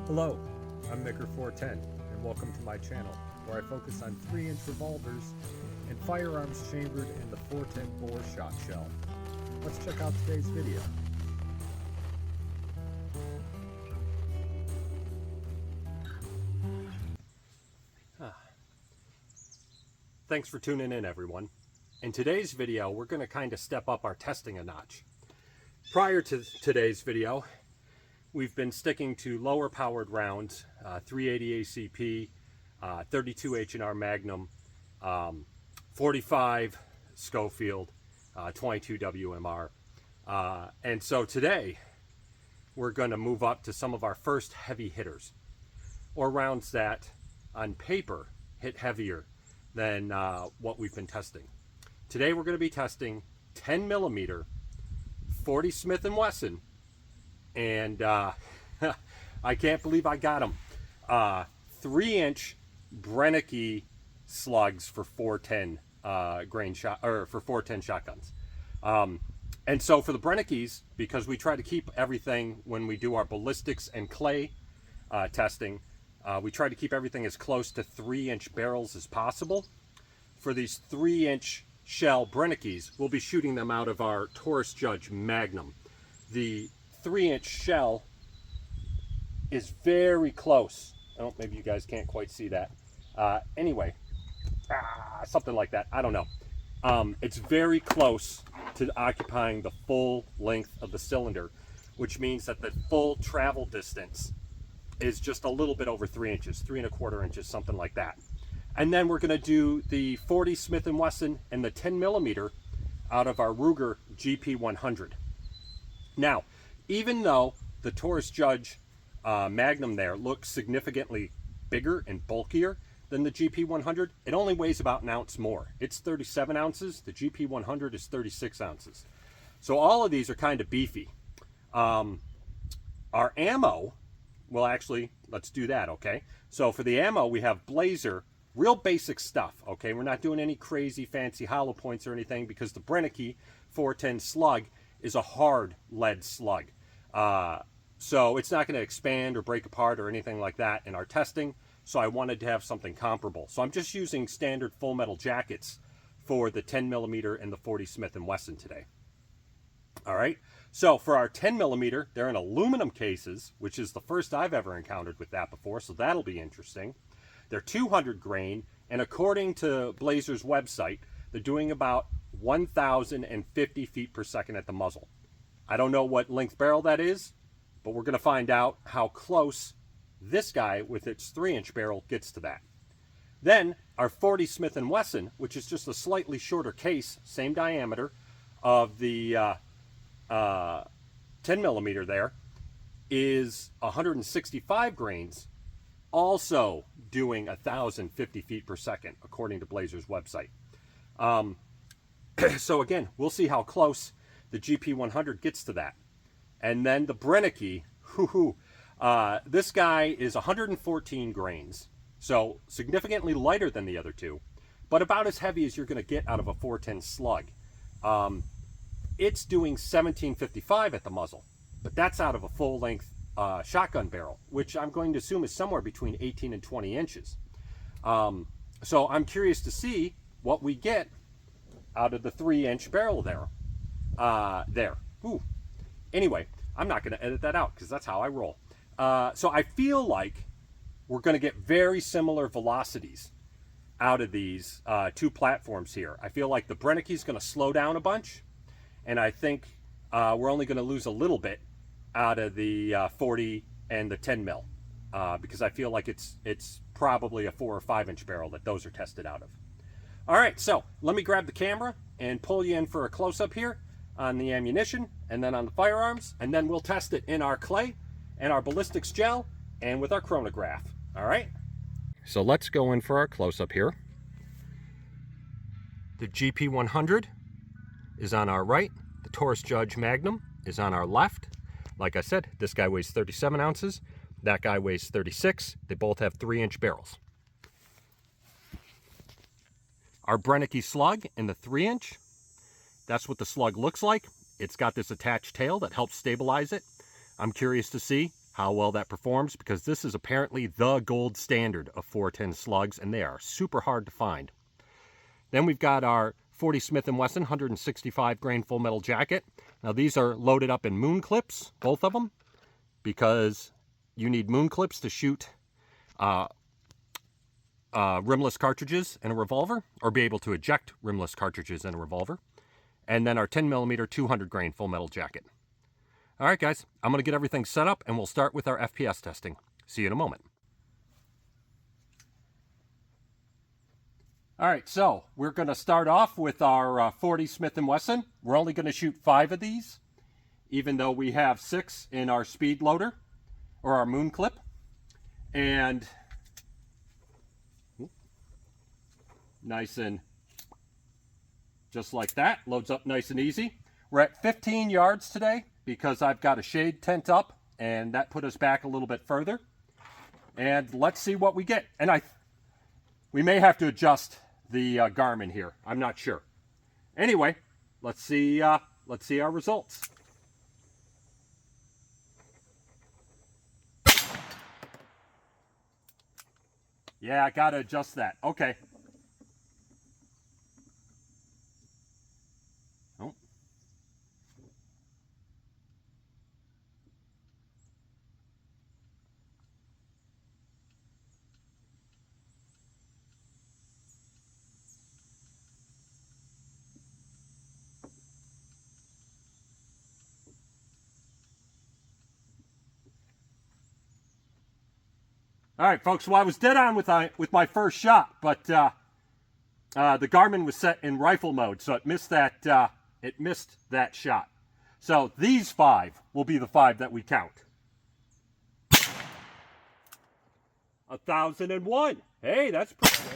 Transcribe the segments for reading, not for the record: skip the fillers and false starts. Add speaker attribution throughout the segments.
Speaker 1: Hello, I'm Maker410 and welcome to my channel where I focus on 3-inch revolvers and firearms chambered in the 410 bore shot shell. Let's check out today's video. Thanks for tuning in, everyone. In today's video, we're going to kind of step up our testing a notch. Prior to today's video, we've been sticking to lower powered rounds, 380 ACP, 32 H&R Magnum, 45 Schofield, 22 WMR. And so today, we're going to move up to some of our first heavy hitters, or rounds that, on paper, hit heavier than what we've been testing. Today we're going to be testing 10 millimeter 40 Smith & Wesson, and I can't believe I got them. 3-inch Brenneke slugs for 410 grain shot, or for 410 shotguns. And so for the Brennekes, because we try to keep everything when we do our ballistics and clay testing, we try to keep everything as close to 3-inch barrels as possible. For these 3-inch shell Brennekes, we'll be shooting them out of our Taurus Judge Magnum. The 3-inch shell is very close. Oh, maybe you guys can't quite see that. Anyway, something like that. I don't know. It's very close to occupying the full length of the cylinder, which means that the full travel distance is just a little bit over 3 inches, 3¼ inches, something like that. And then we're going to do the 40 Smith & Wesson and the 10 millimeter out of our Ruger GP100. Now, even though the Taurus Judge Magnum there looks significantly bigger and bulkier than the GP100, it only weighs about an ounce more. It's 37 ounces. The GP100 is 36 ounces. So all of these are kind of beefy. Our ammo, well, actually, let's do that, okay? So for the ammo, we have Blazer, real basic stuff, okay? We're not doing any crazy fancy hollow points or anything because the Brenneke 410 slug is a hard lead slug. So it's not going to expand or break apart or anything like that in our testing. So I wanted to have something comparable. So I'm just using standard full metal jackets for the 10 millimeter and the 40 Smith & Wesson today. All right. So for our 10 millimeter, they're in aluminum cases, which is the first I've ever encountered with that before. So that'll be interesting. They're 200 grain, and according to Blazer's website, they're doing about 1,050 feet per second at the muzzle. I don't know what length barrel that is, but we're going to find out how close this guy with its 3-inch barrel gets to that. Then our 40 Smith & Wesson, which is just a slightly shorter case, same diameter of the 10 millimeter there, is 165 grains, also doing 1,050 feet per second, according to Blazer's website. So again, we'll see how close the GP100 gets to that. And then the Brenneke, this guy is 114 grains, so significantly lighter than the other two, but about as heavy as you're going to get out of a 410 slug. It's doing 1755 at the muzzle, but that's out of a full-length shotgun barrel, which I'm going to assume is somewhere between 18 and 20 inches. So I'm curious to see what we get out of the 3-inch barrel there. Anyway, I'm not going to edit that out because that's how I roll. So I feel like we're going to get very similar velocities out of these two platforms here. I feel like the Brenneke is going to slow down a bunch, and I think we're only going to lose a little bit out of the 40 and the 10 mil, because I feel like it's probably a 4 or 5 inch barrel that those are tested out of. All right, so let me grab the camera and pull you in for a close-up here on the ammunition and then on the firearms, and then we'll test it in our clay and our ballistics gel and with our chronograph. All right, so let's go in for our close-up here. The GP100 is on our right. The Taurus Judge Magnum is on our left. Like I said, this guy weighs 37 ounces. That guy weighs 36. They both have 3-inch barrels. Our Brenneke slug in the 3-inch, that's what the slug looks like. It's got this attached tail that helps stabilize it. I'm curious to see how well that performs, because this is apparently the gold standard of 410 slugs, and they are super hard to find. Then we've got our 40 Smith & Wesson 165 grain full metal jacket. Now these are loaded up in moon clips, both of them, because you need moon clips to shoot rimless cartridges in a revolver, or be able to eject rimless cartridges in a revolver. And then our 10mm 200 grain full metal jacket. All right, guys, I'm going to get everything set up, and we'll start with our FPS testing. See you in a moment. All right, so we're going to start off with our 40 Smith & Wesson. We're only going to shoot 5 of these, even though we have 6 in our speed loader, or our moon clip. And nice and just like that, loads up nice and easy. We're at 15 yards today because I've got a shade tent up, and that put us back a little bit further. And let's see what we get. And we may have to adjust the Garmin here. I'm not sure. Anyway, let's see our results. Yeah, I gotta adjust that. Okay. All right, folks, well, I was dead on with my first shot, but the Garmin was set in rifle mode, so it missed that shot. So these 5 will be the 5 that we count. 1,001. Hey, that's pretty good.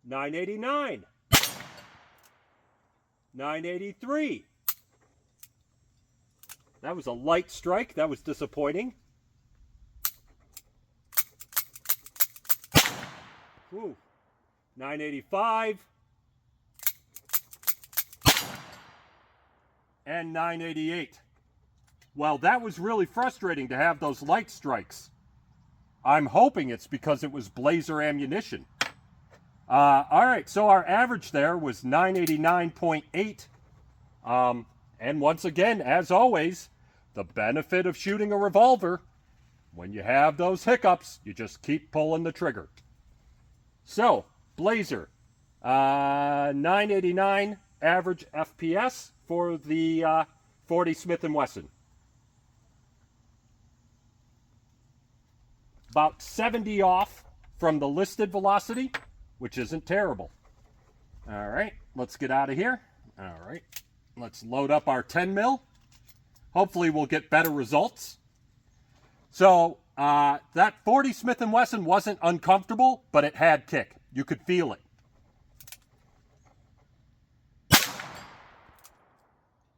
Speaker 1: 989. 983. That was a light strike. That was disappointing. Ooh, 985 and 988. Well, that was really frustrating to have those light strikes. I'm hoping it's because it was Blazer ammunition. All right, so our average there was 989.8. And once again, as always, the benefit of shooting a revolver, when you have those hiccups, you just keep pulling the trigger. So, Blazer, 989 average FPS for the 40 Smith & Wesson. About 70 off from the listed velocity, which isn't terrible. All right, let's get out of here. All right, let's load up our 10 mil. Hopefully we'll get better results. So, that 40 Smith & Wesson wasn't uncomfortable, but it had kick. You could feel it.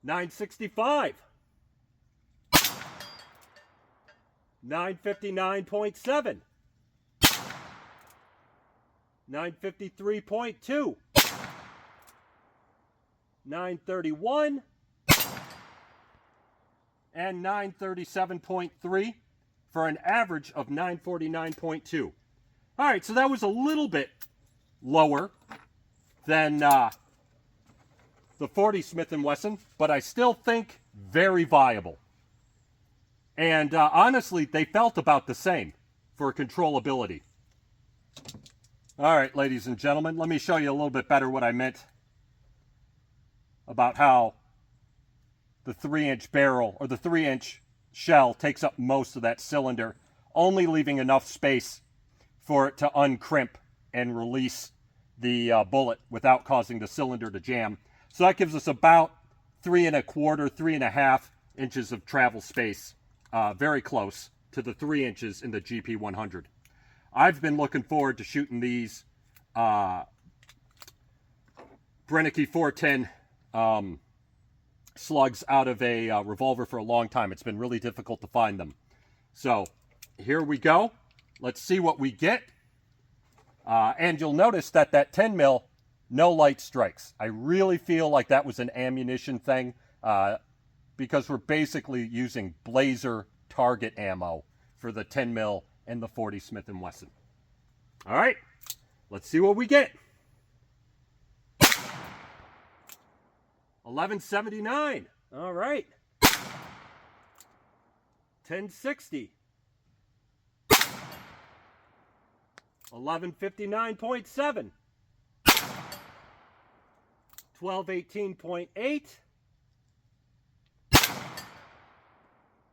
Speaker 1: $965. 959.7. 953.2. 931. And 937.3. For an average of 949.2. All right, so that was a little bit lower than the 40 Smith & Wesson, but I still think very viable. And honestly, they felt about the same for controllability. All right, ladies and gentlemen, let me show you a little bit better what I meant about how the 3-inch barrel, or the 3-inch shell, takes up most of that cylinder, only leaving enough space for it to uncrimp and release the bullet without causing the cylinder to jam. So that gives us about 3 1/4, 3 1/2 inches of travel space, very close to the 3 inches in the GP100. I've been looking forward to shooting these Brenneke 410 slugs out of a revolver for a long time. It's been really difficult to find them. So here we go. Let's see what we get. And you'll notice that 10 mil, no light strikes. I really feel like that was an ammunition thing because we're basically using Blazer Target ammo for the 10 mil and the 40 Smith & Wesson. All right, let's see what we get. 1179. All right. 1060. 1159.7. 1218.8.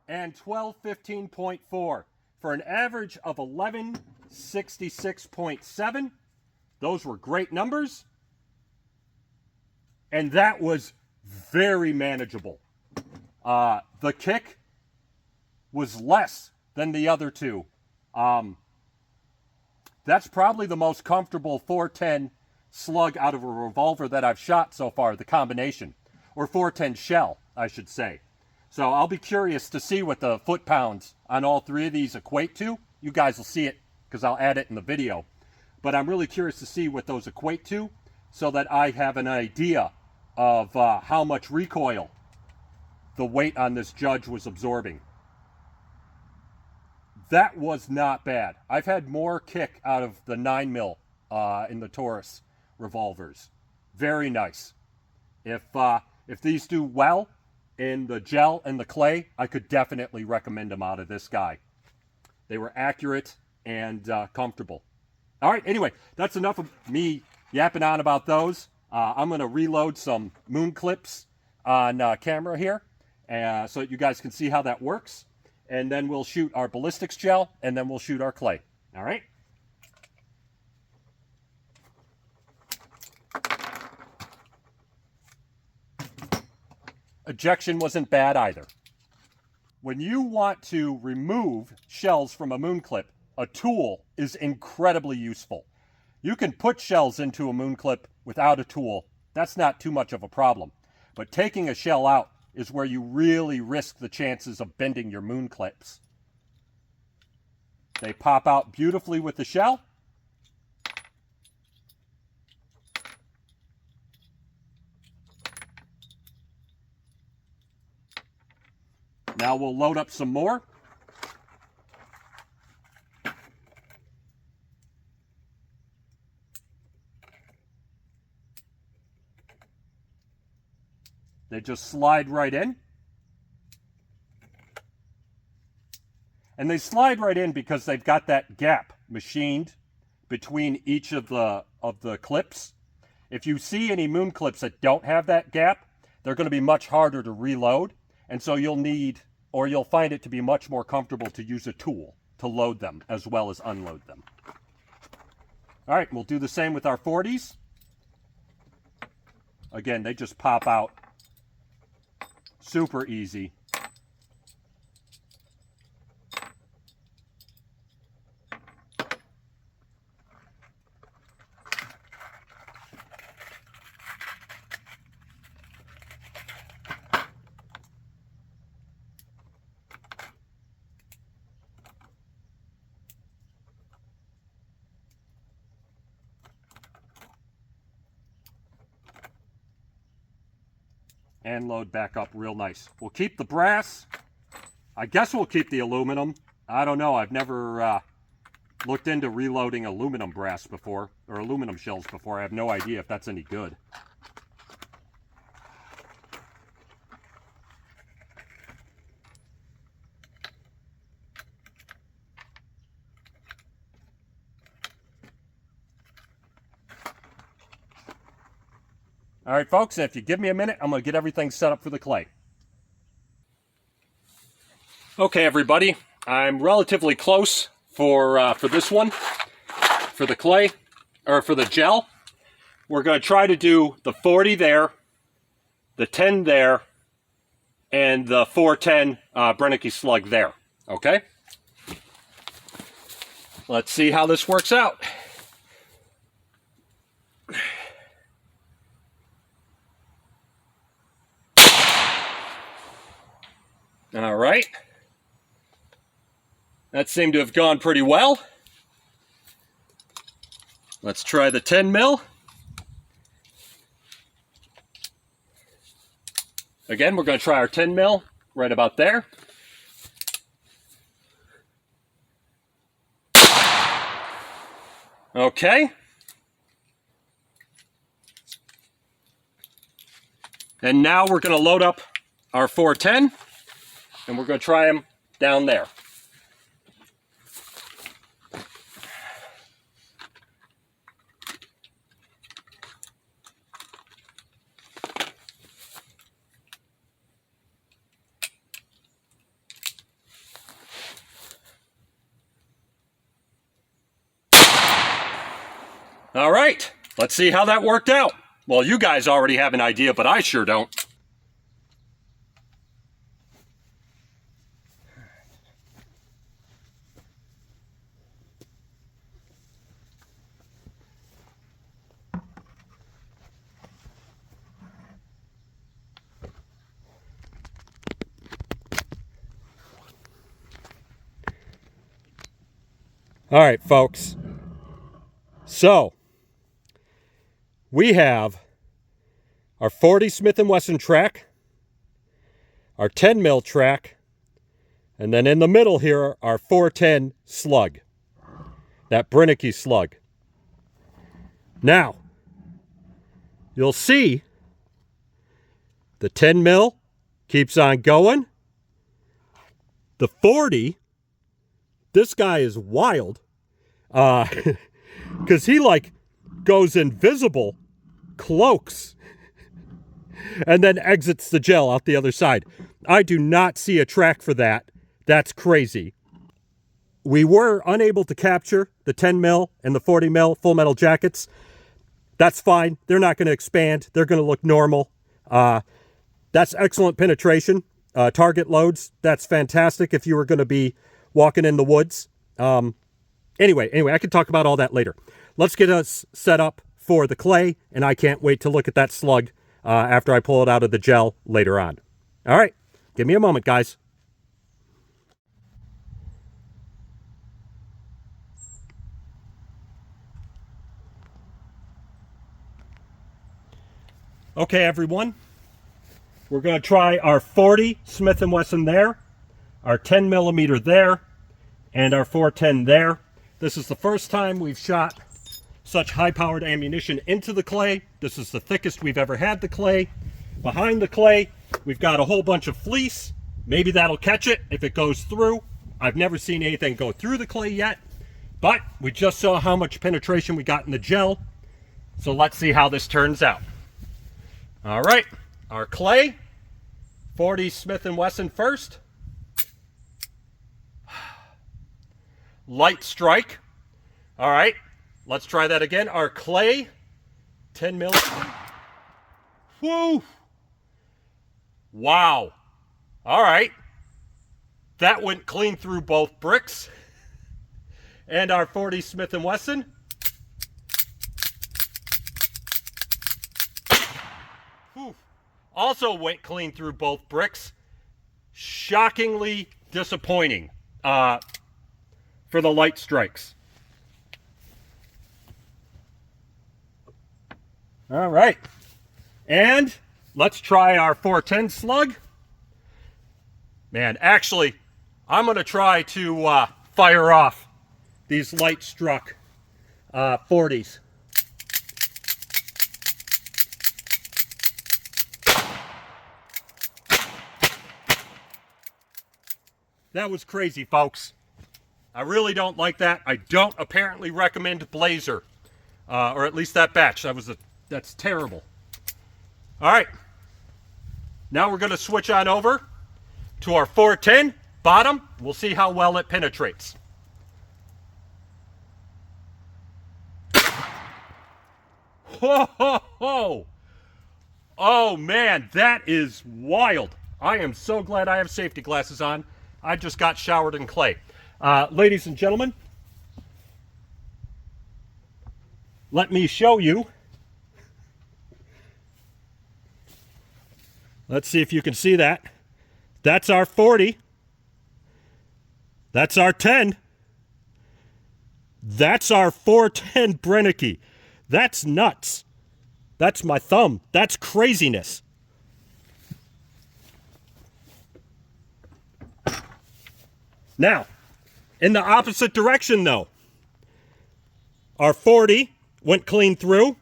Speaker 1: And 1215.4 for an average of 1166.7. Those were great numbers. And that was very manageable. The kick was less than the other two. That's probably the most comfortable 410 slug out of a revolver that I've shot so far, the combination. Or 410 shell, I should say. So I'll be curious to see what the foot-pounds on all three of these equate to. You guys will see it because I'll add it in the video. But I'm really curious to see what those equate to so that I have an idea of how much recoil the weight on this judge was absorbing. That was not bad. I've had more kick out of the 9 mil in the Taurus revolvers. Very nice. If these do well in the gel and the clay, I could definitely recommend them out of this guy. They were accurate and comfortable. All right, anyway, that's enough of me yapping on about those. I'm going to reload some moon clips on camera here so that you guys can see how that works. And then we'll shoot our ballistics gel, and then we'll shoot our clay. All right? Ejection wasn't bad either. When you want to remove shells from a moon clip, a tool is incredibly useful. You can put shells into a moon clip without a tool. That's not too much of a problem. But taking a shell out is where you really risk the chances of bending your moon clips. They pop out beautifully with the shell. Now we'll load up some more. They just slide right in. And they slide right in because they've got that gap machined between each of the clips. If you see any moon clips that don't have that gap, they're going to be much harder to reload. And so you'll need, or you'll find it to be much more comfortable to use a tool to load them as well as unload them. All right, we'll do the same with our 40s. Again, they just pop out super easy. And load back up real nice. We'll keep the brass. I guess we'll keep the aluminum. I don't know. I've never looked into reloading aluminum brass before, or aluminum shells before. I have no idea if that's any good. All right, folks, if you give me a minute, I'm going to get everything set up for the clay. Okay, everybody, I'm relatively close for this one, for the clay, or for the gel. We're going to try to do the 40 there, the 10 there, and the 410 Brenneke slug there, okay? Let's see how this works out. All right. That seemed to have gone pretty well. Let's try the 10 mil. Again, we're going to try our 10 mil right about there. Okay. And now we're going to load up our 410, and we're going to try them down there. All right, let's see how that worked out. Well, you guys already have an idea, but I sure don't. All right, folks. So, we have our 40 Smith & Wesson track, our 10 mil track, and then in the middle here, our 410 slug, that Brenneke slug. Now, you'll see the 10 mil keeps on going. The 40, this guy is wild, because he like goes invisible, cloaks, and then exits the gel out the other side. I do not see a track for that. That's crazy. We were unable to capture the 10 mil and the 40 mil full metal jackets. That's fine. They're not going to expand. They're going to look normal. That's excellent penetration. Target loads, that's fantastic if you were going to be walking in the woods. Anyway, I can talk about all that later. Let's get us set up for the clay, and I can't wait to look at that slug after I pull it out of the gel later on. All right, give me a moment, guys. Okay, everyone. We're going to try our 40 Smith & Wesson there, our 10 millimeter there, and our 410 there. This is the first time we've shot such high-powered ammunition into the clay. This is the thickest we've ever had the clay. Behind the clay, we've got a whole bunch of fleece. Maybe that'll catch it if it goes through. I've never seen anything go through the clay yet, but we just saw how much penetration we got in the gel. So let's see how this turns out. All right, our clay, 40 Smith & Wesson first. Light strike. All right, let's try that again. Our clay, 10 mil. Woo! Wow. All right. That went clean through both bricks. And our 40 Smith & Wesson. Whew. Also went clean through both bricks. Shockingly disappointing for the light strikes. All right. And let's try our 410 slug. Man, actually, I'm going to try to fire off these light struck 40s. That was crazy, folks. I really don't like that. I don't apparently recommend Blazer, or at least that batch. That's terrible. All right. Now we're going to switch on over to our 410 bottom. We'll see how well it penetrates. Ho, ho, ho. Oh, man, that is wild. I am so glad I have safety glasses on. I just got showered in clay. Ladies and gentlemen, let me show you. Let's see if you can see that. That's our 40. That's our 10. That's our 410 Brenneke. That's nuts. That's my thumb. That's craziness. Now, in the opposite direction though, Our 40 went clean through.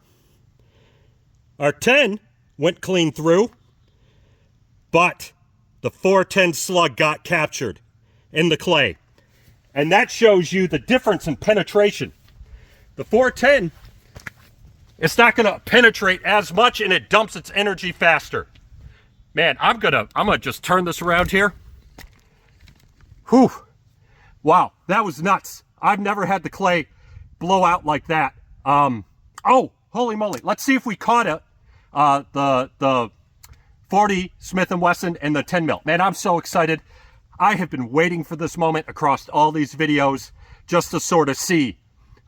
Speaker 1: Our 10 went clean through. But the 410 slug got captured in the clay. And that shows you the difference in penetration. The 410, it's not going to penetrate as much and it dumps its energy faster. Man, I'm gonna just turn this around here. Whew. Wow, that was nuts. I've never had the clay blow out like that. Oh, holy moly. Let's see if we caught it. The 40 Smith & Wesson and the 10 mil. Man, I'm so excited. I have been waiting for this moment across all these videos just to sort of see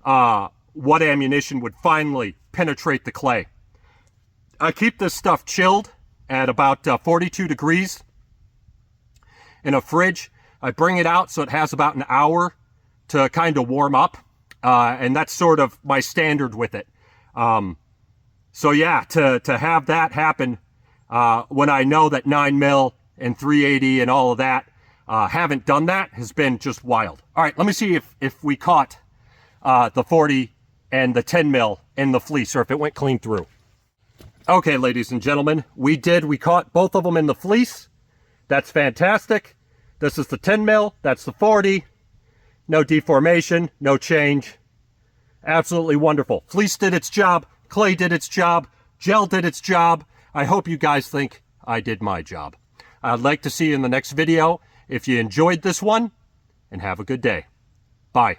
Speaker 1: what ammunition would finally penetrate the clay. I keep this stuff chilled at about 42 degrees in a fridge. I bring it out so it has about an hour to kind of warm up. And that's sort of my standard with it. So yeah, to have that happen when I know that 9 mil and 380 and all of that haven't done that has been just wild. All right, let me see if we caught the 40 and the 10 mil in the fleece, or if it went clean through. Okay, ladies and gentlemen, we caught both of them in the fleece. That's fantastic. This is the 10 mil, that's the 40. No deformation, no change. Absolutely wonderful. Fleece did its job, clay did its job, gel did its job. I hope you guys think I did my job. I'd like to see you in the next video. If you enjoyed this one, and have a good day. Bye.